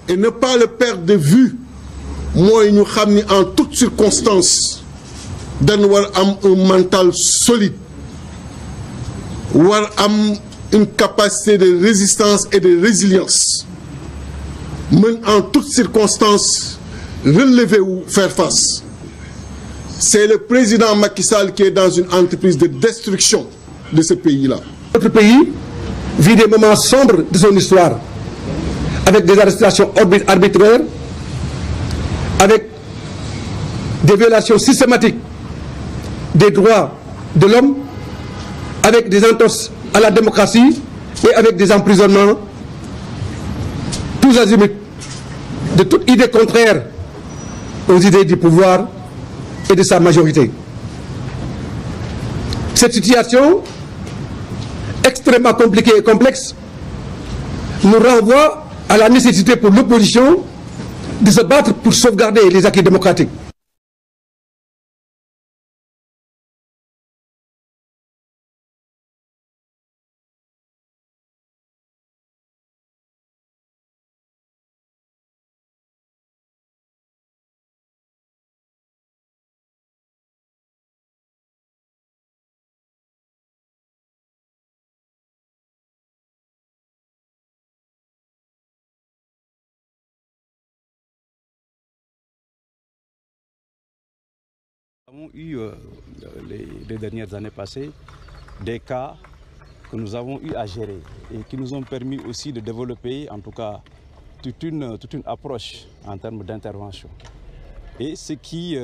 et ne pas le perdre de vue. Moi, nous savons en toutes circonstances d'avoir un mental solide, avoir une capacité de résistance et de résilience. Même en toutes circonstances, relever ou faire face. C'est le président Macky Sall qui est dans une entreprise de destruction de ce pays-là. Notre pays vit des moments sombres de son histoire, avec des arrestations arbitraires, avec des violations systématiques des droits de l'homme, avec des entorses à la démocratie et avec des emprisonnements tous azimuts de toute idée contraire aux idées du pouvoir et de sa majorité. Cette situation extrêmement compliquée et complexe nous renvoie à la nécessité pour l'opposition de se battre pour sauvegarder les acquis démocratiques. Nous avons eu les dernières années passées des cas que nous avons eu à gérer et qui nous ont permis aussi de développer en tout cas toute une approche en termes d'intervention. Et ce qui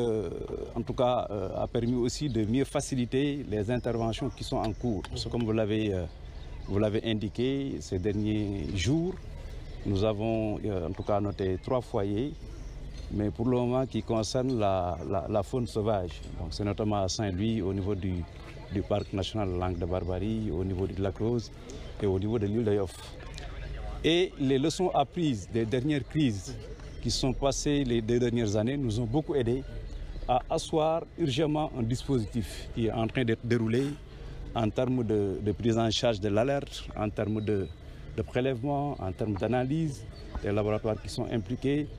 en tout cas a permis aussi de mieux faciliter les interventions qui sont en cours. Parce que comme vous l'avez indiqué ces derniers jours, nous avons en tout cas noté 3 foyers. Mais pour le moment qui concerne la faune sauvage. C'est notamment à Saint-Louis, au niveau du parc national Langue de Barbarie, au niveau du lac Rose et au niveau de l'île de Yoff. Et les leçons apprises des dernières crises qui sont passées les 2 dernières années nous ont beaucoup aidés à asseoir urgemment un dispositif qui est en train d'être déroulé en termes de prise en charge de l'alerte, en termes de prélèvement, en termes d'analyse, des laboratoires qui sont impliqués.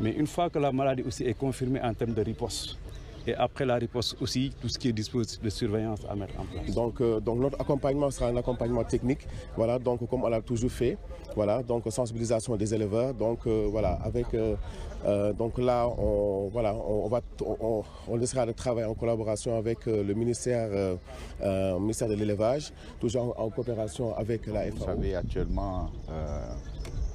Mais une fois que la maladie aussi est confirmée en termes de riposte, et après la riposte aussi, tout ce qui est dispositif de surveillance à mettre en place. Donc notre accompagnement sera un accompagnement technique, voilà, donc comme on l'a toujours fait, voilà, donc sensibilisation des éleveurs, donc voilà, avec, donc là, on essaiera de travailler en collaboration avec le ministère de l'élevage, toujours en coopération avec la FAO. Vous savez, actuellement,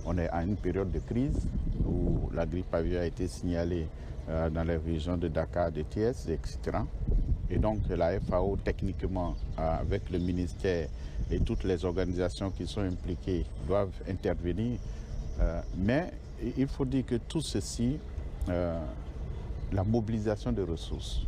on est à une période de crise où la grippe aviaire a été signalée dans les régions de Dakar, de Thiès, etc. Et donc la FAO, techniquement, avec le ministère et toutes les organisations qui sont impliquées, doivent intervenir. Mais il faut dire que tout ceci, la mobilisation de ressources,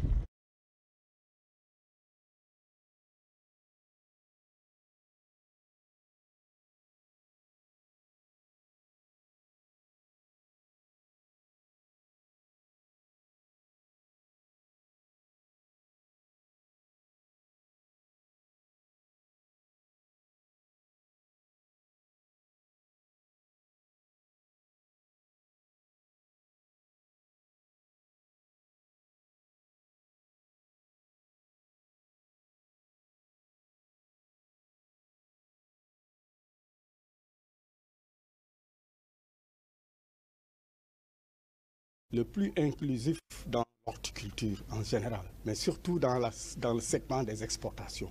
le plus inclusif dans l'horticulture en général, mais surtout dans le segment des exportations.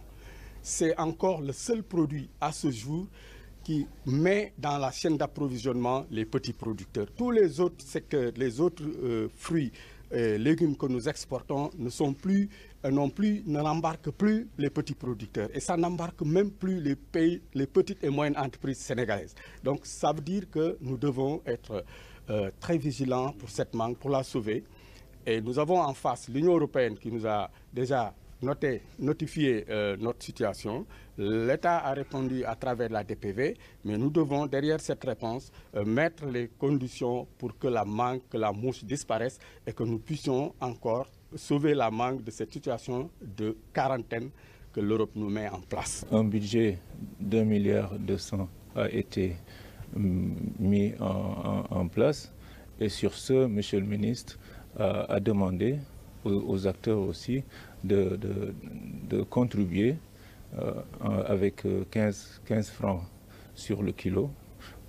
C'est encore le seul produit à ce jour qui met dans la chaîne d'approvisionnement les petits producteurs. Tous les autres secteurs, les autres fruits et légumes que nous exportons n'embarquent plus les petits producteurs. Et ça n'embarque même plus les petites et moyennes entreprises sénégalaises. Donc ça veut dire que nous devons être très vigilants pour cette mangue, pour la sauver. Et nous avons en face l'Union européenne qui nous a déjà notifié notre situation. L'État a répondu à travers la DPV, mais nous devons, derrière cette réponse, mettre les conditions pour que la mangue, que la mouche disparaisse et que nous puissions encore sauver la mangue de cette situation de quarantaine que l'Europe nous met en place. Un budget d'1,2 milliard a été mis en place. Et sur ce, Monsieur le ministre a demandé aux acteurs aussi de contribuer avec 15 francs sur le kilo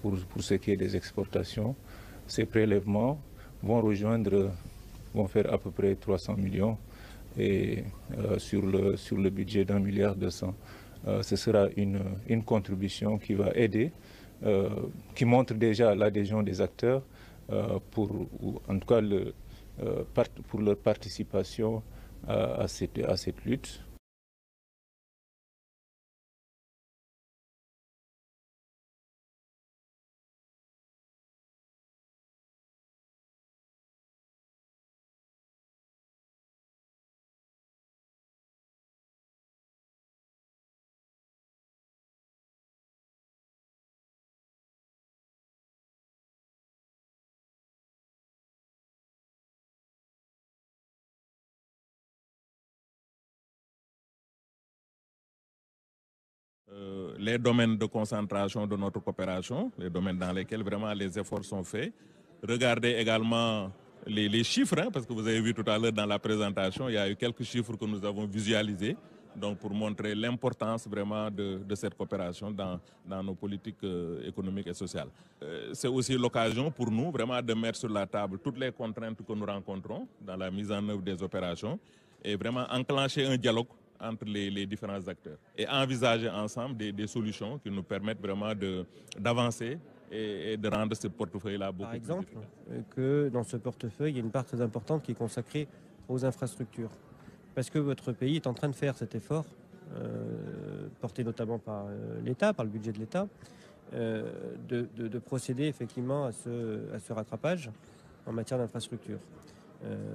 pour ce qui est des exportations. Ces prélèvements vont faire à peu près 300 millions et sur le budget d'1,2 milliard. Ce sera une contribution qui va aider, qui montre déjà l'adhésion des acteurs en tout cas pour leur participation à cette lutte. Les domaines de concentration de notre coopération, les domaines dans lesquels vraiment les efforts sont faits. Regardez également les chiffres, hein, parce que vous avez vu tout à l'heure dans la présentation, il y a eu quelques chiffres que nous avons visualisés, donc pour montrer l'importance vraiment de cette coopération dans nos politiques économiques et sociales. C'est aussi l'occasion pour nous vraiment de mettre sur la table toutes les contraintes que nous rencontrons dans la mise en œuvre des opérations et vraiment enclencher un dialogue entre les différents acteurs et envisager ensemble des solutions qui nous permettent vraiment d'avancer et de rendre ce portefeuille-là beaucoup plus efficace. Par exemple, que dans ce portefeuille, il y a une part très importante qui est consacrée aux infrastructures. Parce que votre pays est en train de faire cet effort, porté notamment par l'État, par le budget de l'État, de procéder effectivement à ce rattrapage en matière d'infrastructures.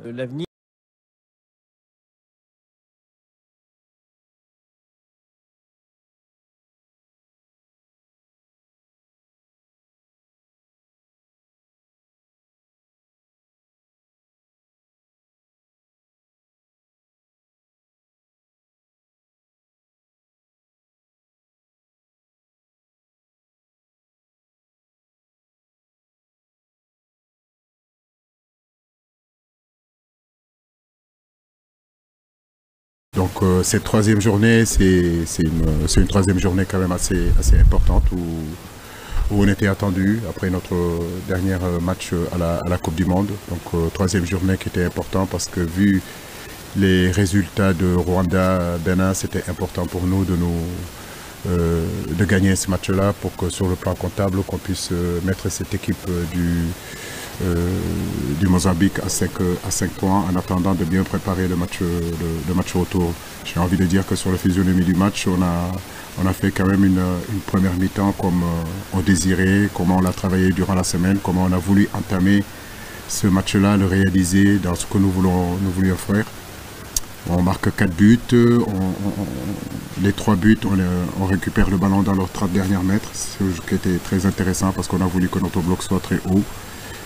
L'avenir Donc cette troisième journée, c'est une troisième journée quand même assez importante où on était attendu après notre dernier match à la Coupe du Monde. Donc troisième journée qui était important parce que vu les résultats de Rwanda-Bénin, c'était important pour nous de gagner ce match-là pour que sur le plan comptable, qu'on puisse mettre cette équipe du Mozambique à 5 points en attendant de bien préparer le match retour. J'ai envie de dire que sur la physionomie du match, on a fait quand même une première mi-temps comme on désirait, comment on l'a travaillé durant la semaine, comment on a voulu entamer ce match-là, le réaliser dans ce que nous voulions faire. On marque 4 buts, les 3 buts, on récupère le ballon dans leurs 30 derniers mètres, ce qui était très intéressant parce qu'on a voulu que notre bloc soit très haut.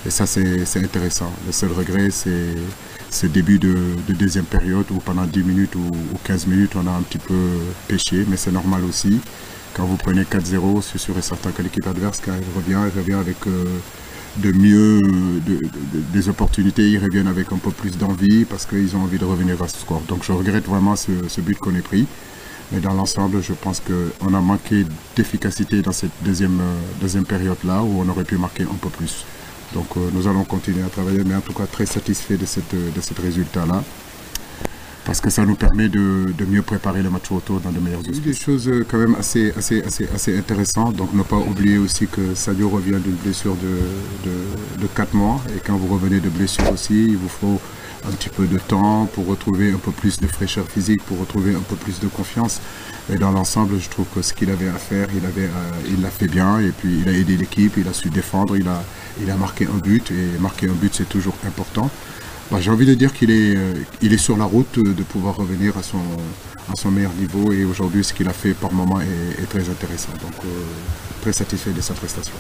Et ça, c'est intéressant. Le seul regret, c'est ce début de deuxième période où pendant 10 minutes ou 15 minutes, on a un petit peu pêché, mais c'est normal aussi. Quand vous prenez 4-0, c'est sûr et certain que l'équipe adverse, quand elle revient avec des opportunités, ils reviennent avec un peu plus d'envie parce qu'ils ont envie de revenir à ce score. Donc je regrette vraiment ce but qu'on ait pris. Mais dans l'ensemble, je pense qu'on a manqué d'efficacité dans cette deuxième période-là où on aurait pu marquer un peu plus. Donc nous allons continuer à travailler, mais en tout cas très satisfait de ce résultat-là. Parce que ça nous permet de mieux préparer le match retour dans de meilleures auspices. Des choses quand même assez intéressantes. Donc ne pas oublier aussi que Sadio revient d'une blessure de 4 mois. Et quand vous revenez de blessure aussi, il vous faut un petit peu de temps pour retrouver un peu plus de fraîcheur physique, pour retrouver un peu plus de confiance. Et dans l'ensemble, je trouve que ce qu'il avait à faire, il l'a fait bien. Et puis il a aidé l'équipe, il a su défendre, il a marqué un but. Et marquer un but, c'est toujours important. Bah, j'ai envie de dire qu'il est sur la route de pouvoir revenir à son meilleur niveau. Et aujourd'hui, ce qu'il a fait par moment est très intéressant. Donc très satisfait de sa prestation.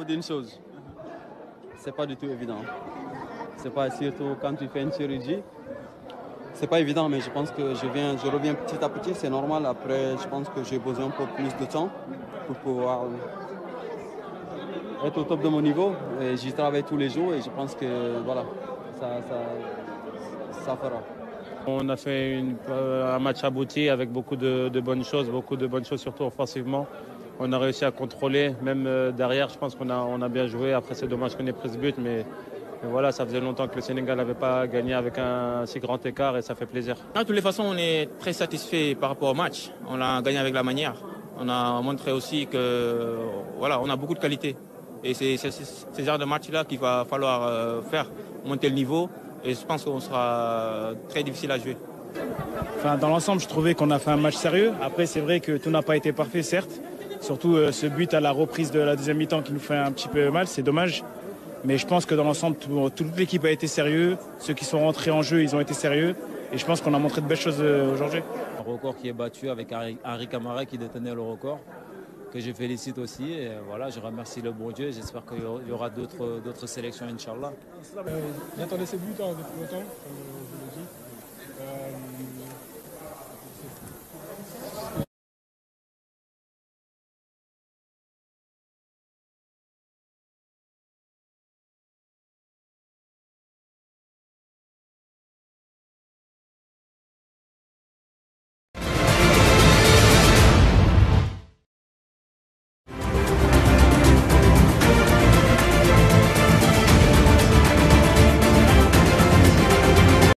D'une chose, c'est pas du tout évident. C'est pas, surtout quand tu fais une chirurgie, c'est pas évident, mais je pense que je reviens petit à petit, c'est normal. Après, je pense que j'ai besoin un peu plus de temps pour pouvoir être au top de mon niveau. Et j'y travaille tous les jours et je pense que voilà, ça fera. On a fait un match abouti avec beaucoup de bonnes choses surtout offensivement. On a réussi à contrôler, même derrière, je pense qu'on a bien joué. Après, c'est dommage qu'on ait pris ce but, mais voilà, ça faisait longtemps que le Sénégal n'avait pas gagné avec un si grand écart et ça fait plaisir. De toutes les façons, on est très satisfait par rapport au match. On a gagné avec la manière. On a montré aussi que voilà, on a beaucoup de qualité. Et c'est ce genre de match-là qu'il va falloir faire monter le niveau. Et je pense qu'on sera très difficile à jouer. Enfin, dans l'ensemble, je trouvais qu'on a fait un match sérieux. Après, c'est vrai que tout n'a pas été parfait, certes. Surtout ce but à la reprise de la deuxième mi-temps qui nous fait un petit peu mal, c'est dommage. Mais je pense que dans l'ensemble, toute l'équipe a été sérieuse. Ceux qui sont rentrés en jeu, ils ont été sérieux. Et je pense qu'on a montré de belles choses aujourd'hui. Un record qui est battu avec Henri Camara qui détenait le record, que je félicite aussi. Et voilà, je remercie le bon Dieu. J'espère qu'il y aura d'autres sélections, Inch'Allah. J'attendais ces buts depuis longtemps.